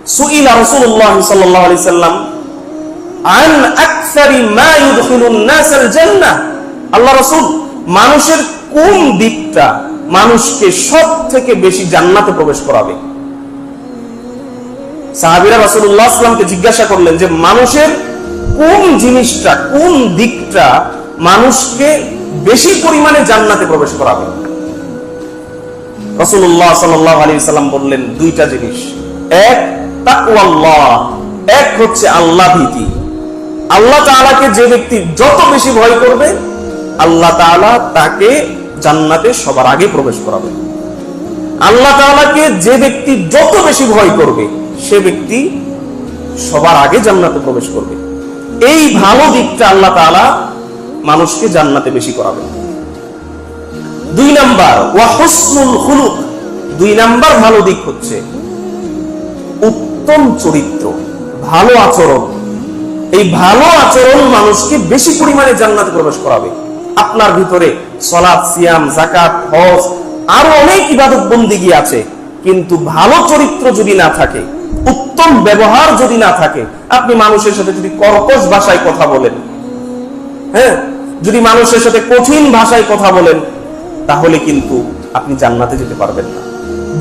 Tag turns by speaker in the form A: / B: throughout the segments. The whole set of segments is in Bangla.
A: সুইলা রাসূলুল্লাহ সাল্লাল্লাহু আলাইহি সাল্লাম আন আকসারি মা ইউদখিলুন নাসাল জান্নাহ, আল্লাহ রাসূল মানুষের কোন দিকটা মানুষকে সবথেকে বেশি জান্নাতে প্রবেশ করাবে? সাহাবীরা রাসূলুল্লাহ সাল্লাল্লাহু আলাইহি ওয়াসাল্লামকে জিজ্ঞাসা করলেন যে মানুষের কোন জিনিসটা, কোন দিকটা মানুষকে বেশি পরিমাণে জান্নাতে প্রবেশ করাবে? রাসূলুল্লাহ সাল্লাল্লাহু আলাইহি ওয়াসাল্লাম বললেন দুইটা জিনিস। এক, তাকওয়াল্লাহ, এক হচ্ছে আল্লাহ ভীতি। আল্লাহ তাআলাকে যে ব্যক্তি যত বেশি ভয় করবে, আল্লাহ তাআলা তাকে জান্নাতে সবার আগে প্রবেশ করাবে। আল্লাহ তাআলাকে যে ব্যক্তি যত বেশি ভয় করবে, সে ব্যক্তি সবার আগে জান্নাতে প্রবেশ করবে। এই ভালো দিকটা আল্লাহ তাআলা মানুষকে জান্নাতে বেশি করাবে। দুই নাম্বার, ওয়া হুসনুল খুলুক, দুই নাম্বার ভালো দিক হচ্ছে উত্তম চরিত্র, ভালো আচরণ। এই ভালো আচরণ মানুষকে বেশি পরিমাণে জান্নাতে প্রবেশ করাবে। আপনার ভিতরে সালাত, সিয়াম, যাকাত, হজ আরো অনেক ইবাদত বন্দেগী আছে, কিন্তু ভালো চরিত্র যদি না থাকে, উত্তম ব্যবহার যদি না থাকে, আপনি মানুষের সাথে যদি কর্কশ ভাষায় কথা বলেন, হ্যাঁ, যদি মানুষের সাথে কঠিন ভাষায় কথা বলেন, তাহলে কিন্তু আপনি জান্নাতে যেতে পারবেন না।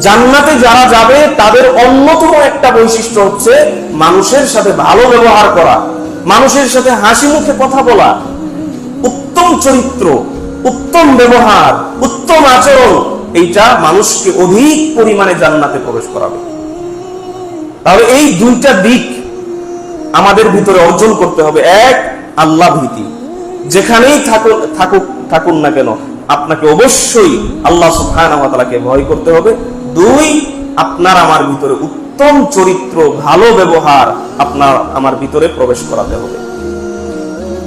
A: জান্নাতে যারা যাবে তাদের অন্যতম একটা বৈশিষ্ট্য হচ্ছে মানুষের সাথে ভালো ব্যবহার করা, মানুষের সাথে হাসি মুখে কথা বলা, উত্তম চরিত্র, উত্তম ব্যবহার, উত্তম আচরণ। এইটা মানুষকে অধিক পরিমাণে জান্নাতে প্রবেশ করাবে। তাহলে এই দুইটা দিক আমাদের ভিতরে অর্জন করতে হবে। এক, আল্লাহ ভীতি, যেখানেই থাকুন না কেন আপনাকে অবশ্যই আল্লাহ সুবহানাহু ওয়া তাআলাকে ভয় করতে হবে। দুই, আপনার আমার ভিতরে উত্তম চরিত্র, ভালো ব্যবহার আপনার আমার ভিতরে প্রবেশ করাতে হবে।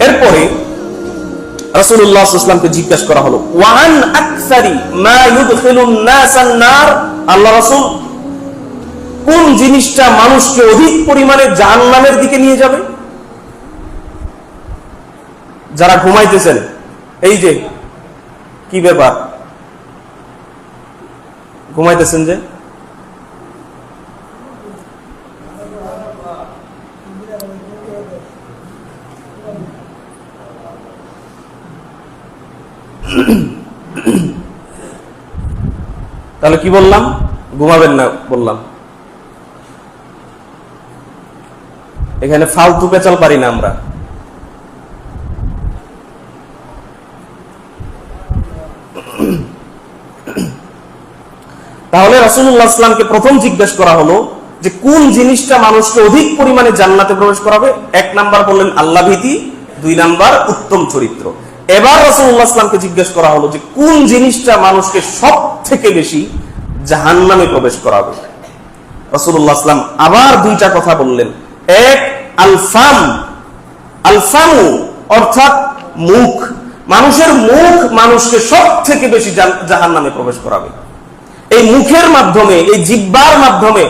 A: এরপরে রাসূলুল্লাহ সাল্লাল্লাহু আলাইহি ওয়াসাল্লামকে জিজ্ঞাসা করা হলো, ওয়ান আকসারি মা ইউদখিলুন নাসান নার, আল্লাহ রাসূল কোন জিনিসটা মানুষকে অধিক পরিমাণে জাহান্নামের দিকে নিয়ে যাবে? যারা ঘুমাইতেছেন, এই যে কি ব্যাপার, ঘুমাইতেছেন যে, তাহলে কি বললাম? ঘুমাবেন না বললাম। এখানে ফালতু পেঁচাল পারি না আমরা। তাহলে রাসূলুল্লাহ সাল্লাল্লাহু আলাইহি ওয়াসাল্লামকে প্রথম জিজ্ঞাসা করা হলো যে কোন জিনিসটা মানুষকে অধিক পরিমাণে জান্নাতে প্রবেশ করাবে? এক নাম্বার বললেন আল্লাহ ভীতি, দুই নাম্বার উত্তম চরিত্র। এবার রাসূলুল্লাহ সাল্লাল্লাহু আলাইহি ওয়াসাল্লামকে জিজ্ঞাসা করা হলো যে কোন জিনিসটা মানুষকে সবথেকে বেশি জাহান্নামে প্রবেশ করাবে? রাসূলুল্লাহ সাল্লাল্লাহু আলাইহি ওয়াসাল্লাম আবার দুইটা কথা বললেন। এক, আল-ফাম, আল-ফামু অর্থাৎ মুখ। মানুষের মুখ মানুষকে সবথেকে বেশি জাহান্নামে প্রবেশ করাবে। এই মুখের মাধ্যমে, এই জিহ্বার মাধ্যমে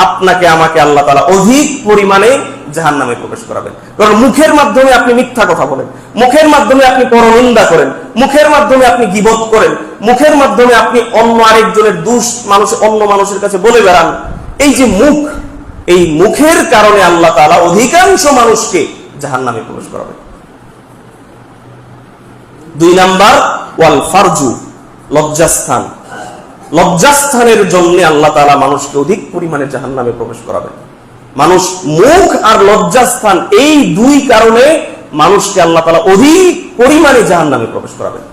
A: আপনাকে আমাকে আল্লাহ তাআলা অধিক পরিমাণে জাহান্নামে প্রবেশ করাবেন। কারণ মুখের মাধ্যমে আপনি মিথ্যা কথা বলেন, মুখের মাধ্যমে আপনি পরনিন্দা করেন, মুখের মাধ্যমে আপনি গীবত করেন, মুখের মাধ্যমে আপনি অন্য আরেকজনের দোষ অন্য মানুষের কাছে বলে বেড়ান। এই যে মুখ, এই মুখের কারণে আল্লাহ তাআলা অধিকাংশ মানুষকে জাহান্নামে প্রবেশ করাবেন। দুই নাম্বার, ওয়াল ফারজু, লজ্জাস্থান। লজ্জাস্থানের জন্য আল্লাহ তাআলা মানুষকে অধিক পরিমাণে জাহান্নামে প্রবেশ করাবেন। মানুষ মুখ আর লজ্জাস্থান, এই দুই কারণে মানুষকে আল্লাহ তাআলা অধিক পরিমাণে জাহান্নামে প্রবেশ করাবেন।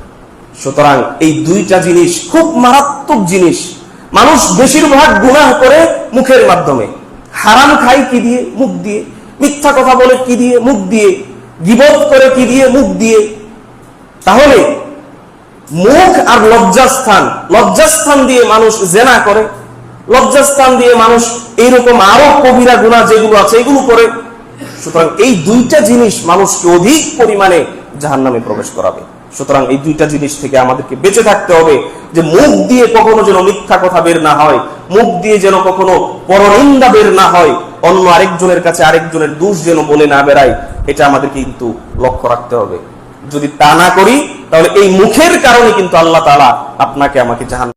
A: সুতরাং এই দুইটা জিনিস খুব মারাত্মক জিনিস। মানুষ বেশিরভাগ গুনাহ করে মুখের মাধ্যমে, হারাম খায় কি দিয়ে? মুখ দিয়ে। মিথ্যা কথা বলে কি দিয়ে? মুখ দিয়ে। গীবত করে কি দিয়ে? মুখ দিয়ে। তাহলে মুখ আর লজ্জাস্থান, লজ্জাস্থান দিয়ে মানুষ জেনা করে, লজ্জাস্থান দিয়ে মানুষ এইরকম আরো কবিরা গুনাহ যেগুলো আছে এগুলো করে। সুতরাং এই দুইটা জিনিস মানুষকে অধিক পরিমাণে জাহান্নামে প্রবেশ করাবে। সুতরাং এই দুইটা জিনিস থেকে আমাদেরকে বেঁচে থাকতে হবে, যে মুখ দিয়ে কখনো যেন মিথ্যা কথা বের না হয়, মুখ দিয়ে যেন কখনো পরনিন্দা বের না হয়, অন্য আরেকজনের কাছে আরেকজনের দোষ যেন বলে না বেড়াই। এটা আমাদের কিন্তু লক্ষ্য রাখতে হবে। যদি তা না করি তাহলে এই মুখের কারণে কিন্তু আল্লাহ তাআলা আপনাকে আমাকে জাহান্নামে